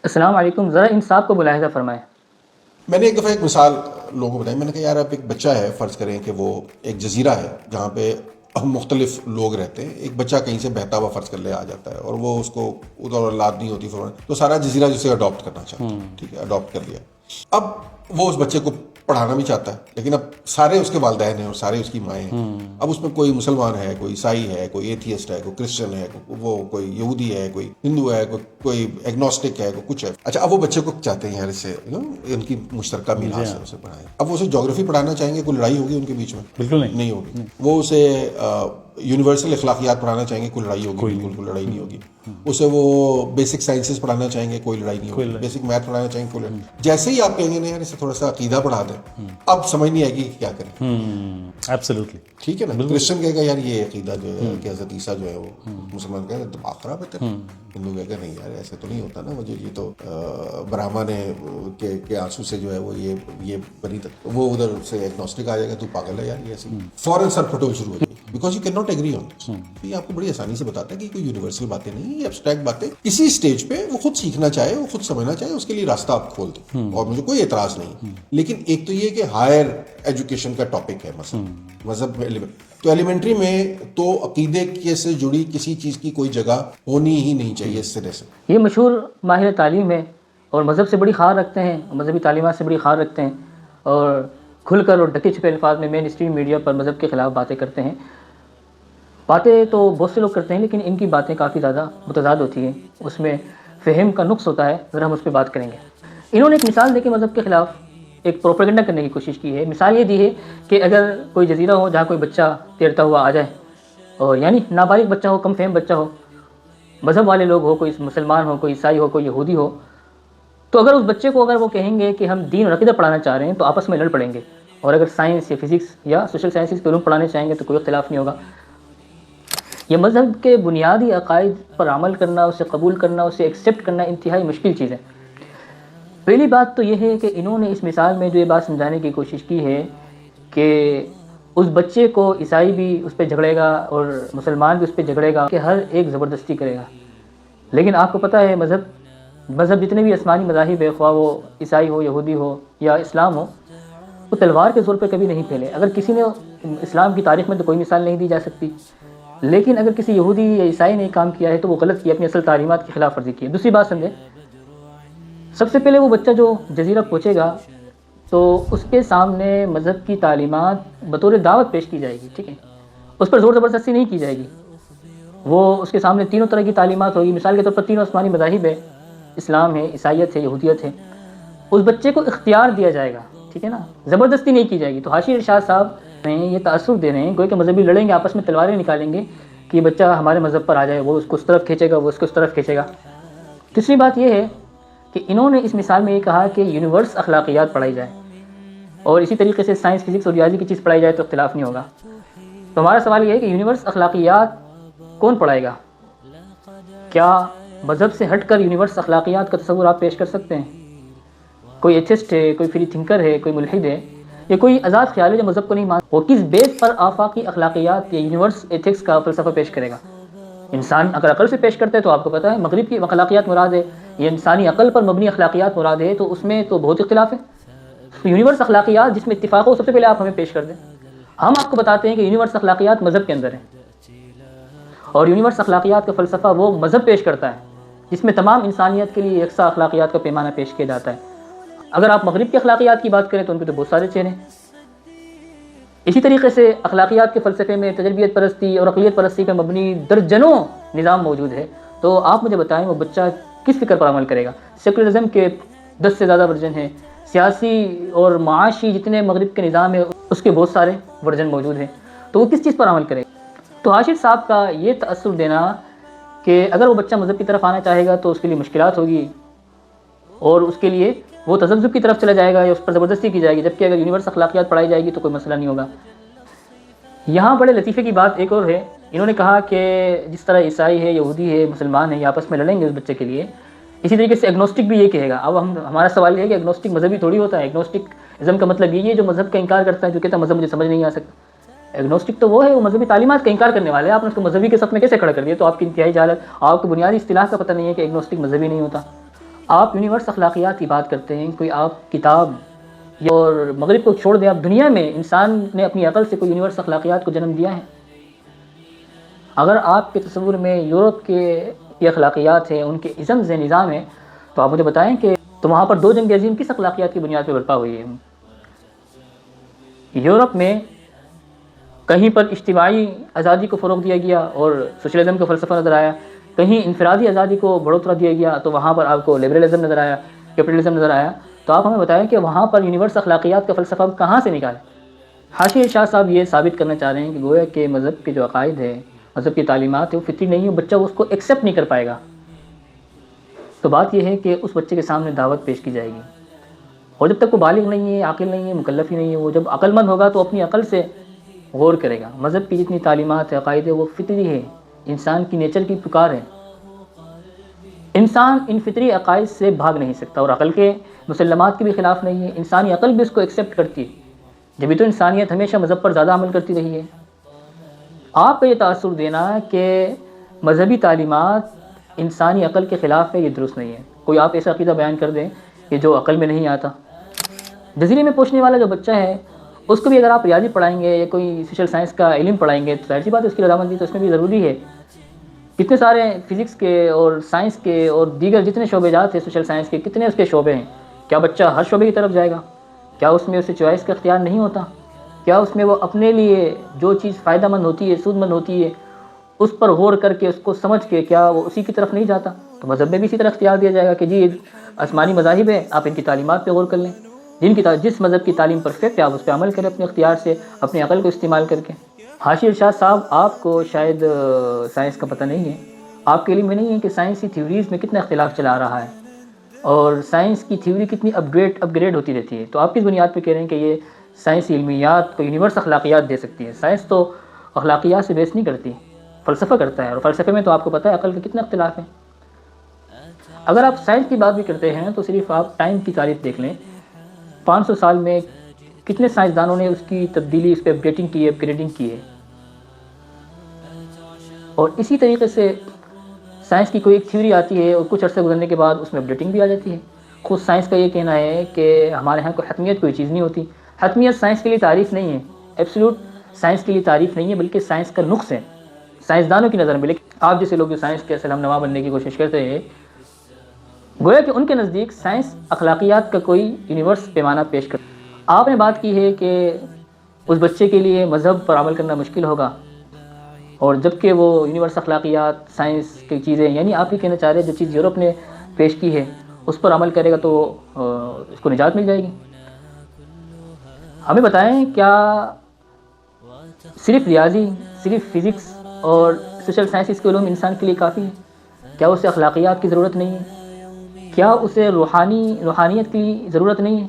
السلام علیکم، ذرا ان صاحب کو ملاحظہ فرمائیں۔ میں نے ایک دفعہ ایک مثال لوگوں کو بتائی. میں نے کہا یار اب ایک بچہ ہے، فرض کریں کہ وہ ایک جزیرہ ہے جہاں پہ مختلف لوگ رہتے ہیں. ایک بچہ کہیں سے بہتا ہوا فرض کر لے آ جاتا ہے اور وہ اس کو ادھر اولاد نہیں ہوتی فوراً، تو سارا جزیرہ جسے اڈاپٹ کرنا چاہتا ہے. ٹھیک ہے، اڈاپٹ کر لیا. اب وہ اس بچے کو پڑھانا بھی چاہتا ہے، لیکن اب سارے اس کے والدین ہیں اور سارے اس کی مائیں ہیں. اب اس میں کوئی مسلمان ہے، کوئی عیسائی ہے، کوئی ایتھیسٹ ہے، کوئی کرسچن ہے، وہ کوئی یہودی ہے، کوئی ہندو ہے، کوئی ایگنوسٹک ہے، کوئی کچھ ہے. اچھا، اب وہ بچے کو چاہتے ہیں یار اس سے ان کی مشترکہ میراث ہے، اسے پڑھائیں. اب وہ اسے جغرافی پڑھانا چاہیں گے، کوئی لڑائی ہوگی ان کے بیچ میں؟ بالکل نہیں ہوگی. وہ اسے یونیورسل اخلاقیات پڑھانا چاہیں گے، کوئی لڑائی ہوگی؟ بالکل کوئی لڑائی نہیں ہوگی. اسے وہ بیسک سائنسز پڑھانا چاہیں گے، کوئی لڑائی نہیں ہوگی. بیسک میتھ پڑھانا چاہیں گے، کوئی لڑائی. جیسے ہی آپ کہیں گے نا یار اسے تھوڑا سا عقیدہ پڑھا دیں، اب سمجھ نہیں آئے گی کہ کیا کریں. ایبسلیوٹلی ٹھیک ہے نا. کرسچن کہے گا یار یہ عقیدہ جو ہے کہ حضرت عیسیٰ جو ہے وہ، مسلمان کہے گا دماغ خراب ہے تیرا. ہندو کہے گا نہیں یار ایسے تو نہیں ہوتا نا، مجھے یہ تو برہما نے کے آنسو سے جو ہے وہ یہ بنی تک. وہ ادھر سے ایگنوسٹک آ جائے گا، تو پاگل ہے یار یہ ایسے. فوراً سر پھٹول شروع ہو جائے گی، because you can not agree on this. یہ آپ کو بڑی آسانی سے بتاتا ہے کہ کوئی یونیورسل باتیں نہیں، یہ ایبسٹریکٹ باتیں. اسی اسٹیج پہ وہ خود سیکھنا چاہے، وہ خود سمجھنا چاہے، اس کے لیے راستہ آپ کھول دیں، اور مجھے کوئی اعتراض نہیں. لیکن ایک تو یہ کہ ہائر ایجوکیشن کا ٹاپک ہے مثلا مذہب میں، تو ایلیمنٹری میں تو عقیدے کے سے جڑی کسی چیز کی کوئی جگہ ہونی ہی نہیں چاہیے اس سرے سے. یہ مشہور ماہر تعلیم ہے اور مذہب سے بڑی خار رکھتے ہیں، مذہبی تعلیمات سے بڑی خار رکھتے ہیں، اور کھل کر اور ڈھکے چھپے الفاظ میں مین اسٹریم میڈیا پر مذہب کے خلاف باتیں کرتے ہیں. باتیں تو بہت سے لوگ کرتے ہیں، لیکن ان کی باتیں کافی زیادہ متضاد ہوتی ہیں، اس میں فہم کا نقص ہوتا ہے. ذرا ہم اس پہ بات کریں گے. انہوں نے ایک مثال دے کے مذہب کے خلاف ایک پروپیگنڈا کرنے کی کوشش کی ہے. مثال یہ دی ہے کہ اگر کوئی جزیرہ ہو جہاں کوئی بچہ تیرتا ہوا آ جائے، اور یعنی نابالغ بچہ ہو، کم فہم بچہ ہو، مذہب والے لوگ ہو، کوئی مسلمان ہو، کوئی عیسائی ہو، کوئی یہودی ہو، تو اگر اس بچے کو اگر وہ کہیں گے کہ ہم دین اور عقیدہ پڑھانا چاہ رہے ہیں تو آپس میں لڑ پڑیں گے. اور اگر سائنس یا فزکس یا سوشل سائنسز کے علوم پڑھانے چاہیں گے تو کوئی اختلاف نہیں ہوگا. یہ مذہب کے بنیادی عقائد پر عمل کرنا، اسے قبول کرنا، اسے ایکسیپٹ کرنا انتہائی مشکل چیز ہے. پہلی بات تو یہ ہے کہ انہوں نے اس مثال میں جو یہ بات سمجھانے کی کوشش کی ہے کہ اس بچے کو عیسائی بھی اس پہ جھگڑے گا اور مسلمان بھی اس پہ جھگڑے گا، کہ ہر ایک زبردستی کرے گا. لیکن آپ کو پتہ ہے مذہب جتنے بھی آسمانی مذاہب ہے، خواہ وہ عیسائی ہو، یہودی ہو یا اسلام ہو، وہ تلوار کے زور پہ کبھی نہیں پھیلے. اگر کسی نے اسلام کی تاریخ میں تو کوئی مثال نہیں دی جا سکتی، لیکن اگر کسی یہودی یا عیسائی نے کام کیا ہے تو وہ غلط کیا، اپنی اصل تعلیمات کی خلاف ورزی کی ہے. دوسری بات سمجھیں، سب سے پہلے وہ بچہ جو جزیرہ پہنچے گا تو اس کے سامنے مذہب کی تعلیمات بطور دعوت پیش کی جائے گی. ٹھیک ہے، اس پر زور زبردستی نہیں کی جائے گی. وہ اس کے سامنے تینوں طرح کی تعلیمات ہوگی. مثال کے طور پر تینوں آسمانی مذاہب ہے، اسلام ہے، عیسائیت ہے، یہودیت ہے. اس بچے کو اختیار دیا جائے گا. ٹھیک ہے نا، زبردستی نہیں کی جائے گی. تو حاشی ارشاد صاحب یہ تاثر دے رہے ہیں گویا کہ مذہبی لڑیں گے، آپس میں تلواریں نکالیں گے کہ یہ بچہ ہمارے مذہب پر آ جائے، وہ اس کو اس طرف کھینچے گا، وہ اس کو اس طرف کھینچے گا. تیسری بات یہ ہے کہ انہوں نے اس مثال میں یہ کہا کہ یونیورس اخلاقیات پڑھائی جائے، اور اسی طریقے سے سائنس، فزکس اور ریاضی کی چیز پڑھائی جائے تو اختلاف نہیں ہوگا. تو ہمارا سوال یہ ہے کہ یونیورس اخلاقیات کون پڑھائے گا؟ کیا مذہب سے ہٹ کر یونیورس اخلاقیات کا تصور آپ پیش کر سکتے ہیں؟ کوئی ایتھسٹ ہے، کوئی فری تھنکر ہے، کوئی ملحد ہے، یا کوئی آزاد خیال ہے جو مذہب کو نہیں مانتا، وہ کس بیس پر آفاقی اخلاقیات یا یونیورس ایتھکس کا فلسفہ پیش کرے گا؟ انسان اگر عقل سے پیش کرتا ہے تو آپ کو پتہ ہے مغرب کی اخلاقیات مراد ہے، یہ انسانی عقل پر مبنی اخلاقیات مراد ہے، تو اس میں تو بہت اختلاف ہے. تو یونیورس اخلاقیات جس میں اتفاق ہو، سب سے پہلے آپ ہمیں پیش کر دیں. ہم آپ کو بتاتے ہیں کہ یونیورس اخلاقیات مذہب کے اندر ہیں، اور یونیورس اخلاقیات کا فلسفہ وہ مذہب پیش کرتا ہے جس میں تمام انسانیت کے لیے یکساں اخلاقیات کا پیمانہ پیش کیا جاتا ہے. اگر آپ مغرب کی اخلاقیات کی بات کریں تو ان کے تو بہت سارے چہرے ہیں. اسی طریقے سے اخلاقیات کے فلسفے میں تجربیت پرستی اور عقلیت پرستی پر مبنی درجنوں نظام موجود ہے. تو آپ مجھے بتائیں وہ بچہ کس فکر پر عمل کرے گا؟ سیکولرزم کے 10 سے زیادہ ورژن ہیں، سیاسی اور معاشی جتنے مغرب کے نظام ہیں اس کے بہت سارے ورژن موجود ہیں، تو وہ کس چیز پر عمل کرے گا؟ تو حاشر صاحب کا یہ تأثر دینا کہ اگر وہ بچہ مذہب کی طرف آنا چاہے گا تو اس کے لیے مشکلات ہوگی، اور اس کے لیے وہ تذبذب کی طرف چلا جائے گا یا اس پر زبردستی کی جائے گی، جبکہ اگر یونیورس اخلاقیات پڑھائی جائے گی تو کوئی مسئلہ نہیں ہوگا. یہاں بڑے لطیفے کی بات ایک اور ہے. انہوں نے کہا کہ جس طرح عیسائی ہے، یہودی ہے، مسلمان ہے، یہ آپس میں لڑیں گے اس بچے کے لیے، اسی طریقے سے ایگنوسٹک بھی یہ کہے گا. اب ہمارا سوال یہ ہے کہ ایگنوسٹک مذہبی تھوڑی ہوتا ہے. ایگنوسٹکزم کا مطلب یہ ہے جو مذہب کا انکار کرتا ہے، جو کہتا ہے مذہب مجھے سمجھ نہیں آ سکتا. ایگنوسٹک تو وہ ہے، وہ مذہبی تعلیمات کا انکار کرنے والے. آپ نے اس کو مذہبی کے صف میں کیسے کھڑا کر دیا؟ تو آپ کی انتہائی جہالت. آپ کو بنیادی اصطلاح کا پتہ نہیں ہے کہ ایگنوسٹک مذہبی نہیں ہوتا. آپ یونیورس اخلاقیات کی بات کرتے ہیں، کوئی آپ کتاب اور مغرب کو چھوڑ دیں، آپ دنیا میں انسان نے اپنی عقل سے کوئی یونیورس اخلاقیات کو جنم دیا ہے؟ اگر آپ کے تصور میں یورپ کے یہ اخلاقیات ہیں، ان کے ازمز ہیں، نظام ہیں، تو آپ مجھے بتائیں کہ تو وہاں پر دو جنگ عظیم کس اخلاقیات کی بنیاد پہ برپا ہوئی ہے؟ یورپ میں کہیں پر اجتماعی آزادی کو فروغ دیا گیا اور سوشلزم کا فلسفہ نظر آیا، کہیں انفرادی آزادی کو بڑھوترا دیا گیا تو وہاں پر آپ کو لبرلزم نظر آیا، کیپٹلزم نظر آیا۔ تو آپ ہمیں بتائیں کہ وہاں پر یونیورس اخلاقیات کا فلسفہ کہاں سے نکالیں؟ حاشی ارشاد صاحب یہ ثابت کرنا چاہ رہے ہیں کہ گویا کہ مذہب کے جو عقائد ہے، مذہب کی تعلیمات ہے، وہ فطری نہیں ہے، بچہ اس کو ایکسیپٹ نہیں کر پائے گا۔ تو بات یہ ہے کہ اس بچے کے سامنے دعوت پیش کی جائے گی، اور جب تک وہ بالغ نہیں ہے، عاقل نہیں ہے، مکلف ہی نہیں ہے، وہ جب عقل مند ہوگا تو اپنی عقل سے غور کرے گا۔ مذہب کی جتنی تعلیمات ہے، عقائد ہے، وہ فطری ہے، انسان کی نیچر کی پکار ہے۔ انسان ان فطری عقائد سے بھاگ نہیں سکتا، اور عقل کے مسلمات کے بھی خلاف نہیں ہے، انسانی عقل بھی اس کو ایکسیپٹ کرتی ہے، جبھی تو انسانیت ہمیشہ مذہب پر زیادہ عمل کرتی رہی ہے۔ آپ کا یہ تاثر دینا کہ مذہبی تعلیمات انسانی عقل کے خلاف ہے، یہ درست نہیں ہے۔ کوئی آپ ایسا عقیدہ بیان کر دیں کہ جو عقل میں نہیں آتا۔ جزیرے میں پہنچنے والا جو بچہ ہے، اس کو بھی اگر آپ ریاضی پڑھائیں گے یا کوئی سوشل سائنس کا علم پڑھائیں گے تو ظاہر سی بات ہے اس کی رضامندی تو اس میں بھی ضروری ہے۔ کتنے سارے فزکس کے اور سائنس کے اور دیگر جتنے شعبے جات ہیں سوشل سائنس کے، کتنے اس کے شعبے ہیں، کیا بچہ ہر شعبے کی طرف جائے گا؟ کیا اس میں اسے چوائس کا اختیار نہیں ہوتا؟ کیا اس میں وہ اپنے لیے جو چیز فائدہ مند ہوتی ہے، سود مند ہوتی ہے، اس پر غور کر کے اس کو سمجھ کے کیا وہ اسی کی طرف نہیں جاتا؟ تو مذہب میں بھی اسی طرح اختیار دیا جائے گا کہ جی آسمانی مذاہب ہے، آپ ان کی تعلیمات پہ غور کر لیں، جس مذہب کی تعلیم پرفیکٹ ہے آپ اس پہ عمل کریں اپنے اختیار سے، اپنی عقل کو استعمال کر کے۔ حاشی ارشاد صاحب آپ کو شاید سائنس کا پتہ نہیں ہے، آپ کے علم میں نہیں ہے کہ سائنسی تھیوریز میں کتنا اختلاف چلا آ رہا ہے اور سائنس کی تھیوری کتنی اپ گریڈ ہوتی رہتی ہے۔ تو آپ کس بنیاد پہ کہہ رہے ہیں کہ یہ سائنسی علمیات کو یونیورس اخلاقیات دے سکتی ہے؟ سائنس تو اخلاقیات سے بیس نہیں کرتی، فلسفہ کرتا ہے، اور فلسفے میں تو آپ کو پتہ ہے عقل کا کتنا اختلاف ہے۔ اگر آپ سائنس کی بات بھی کرتے ہیں تو صرف آپ ٹائم کی تاریخ دیکھ لیں، 500 سال میں کتنے سائنسدانوں نے اس کی تبدیلی، اس پہ اپ گریڈنگ کی ہے۔ اور اسی طریقے سے سائنس کی کوئی ایک تھیوری آتی ہے اور کچھ عرصے گزرنے کے بعد اس میں اپڈیٹنگ بھی آ جاتی ہے۔ خود سائنس کا یہ کہنا ہے کہ ہمارے ہاں کوئی حتمیت کوئی چیز نہیں ہوتی۔ حتمیت سائنس کے لیے تعریف نہیں ہے، ایبسولوٹ سائنس کے لیے تعریف نہیں ہے، بلکہ سائنس کا نقص ہے سائنسدانوں کی نظر میں۔ لیکن آپ جیسے لوگ جو سائنس کے اصل ہم نوا بننے کی کوشش کرتے ہیں، گویا کہ ان کے نزدیک سائنس اخلاقیات کا کوئی یونیورس پیمانہ پیش کرتا ہے۔ آپ نے بات کی ہے کہ اس بچے کے لیے مذہب پر عمل کرنا مشکل ہوگا، اور جبکہ وہ یونیورس اخلاقیات سائنس کی چیزیں، یعنی آپ یہ کہنا چاہ رہے ہیں جو چیز یورپ نے پیش کی ہے اس پر عمل کرے گا تو اس کو نجات مل جائے گی۔ ہمیں بتائیں کیا صرف ریاضی، صرف فزکس اور سوشل سائنسز کے علوم انسان کے لیے کافی ہے؟ کیا اسے اخلاقیات کی ضرورت نہیں ہے؟ کیا اسے روحانیت کی ضرورت نہیں ہے؟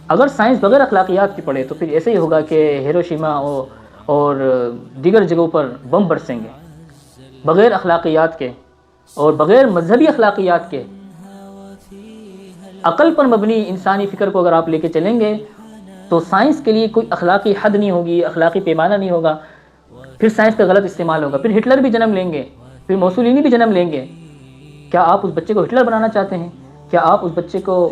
اگر سائنس بغیر اخلاقیات کی پڑھے تو پھر ایسے ہی ہوگا کہ ہیروشیما اور دیگر جگہوں پر بم برسیں گے۔ بغیر اخلاقیات کے اور بغیر مذہبی اخلاقیات کے عقل پر مبنی انسانی فکر کو اگر آپ لے کے چلیں گے تو سائنس کے لیے کوئی اخلاقی حد نہیں ہوگی، اخلاقی پیمانہ نہیں ہوگا، پھر سائنس کا غلط استعمال ہوگا، پھر ہٹلر بھی جنم لیں گے، پھر موسولینی بھی جنم لیں گے۔ کیا آپ اس بچے کو ہٹلر بنانا چاہتے ہیں؟ کیا آپ اس بچے کو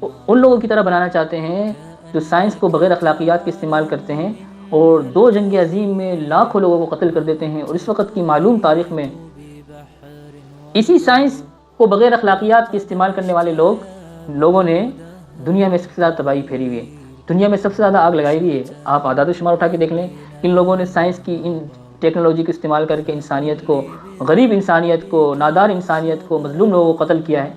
ان لوگوں کی طرح بنانا چاہتے ہیں جو سائنس کو بغیر اخلاقیات کے استعمال کرتے ہیں اور 2 جنگ عظیم میں لاکھوں لوگوں کو قتل کر دیتے ہیں، اور اس وقت کی معلوم تاریخ میں اسی سائنس کو بغیر اخلاقیات کے استعمال کرنے والے لوگوں نے دنیا میں سب سے زیادہ تباہی پھیری ہوئی ہے، دنیا میں سب سے زیادہ آگ لگائی ہوئی ہے۔ آپ اعداد و شمار اٹھا کے دیکھ لیں، ان لوگوں نے سائنس کی ان ٹیکنالوجی کو استعمال کر کے انسانیت کو، غریب انسانیت کو، نادار انسانیت کو، مظلوم لوگوں کو قتل کیا ہے۔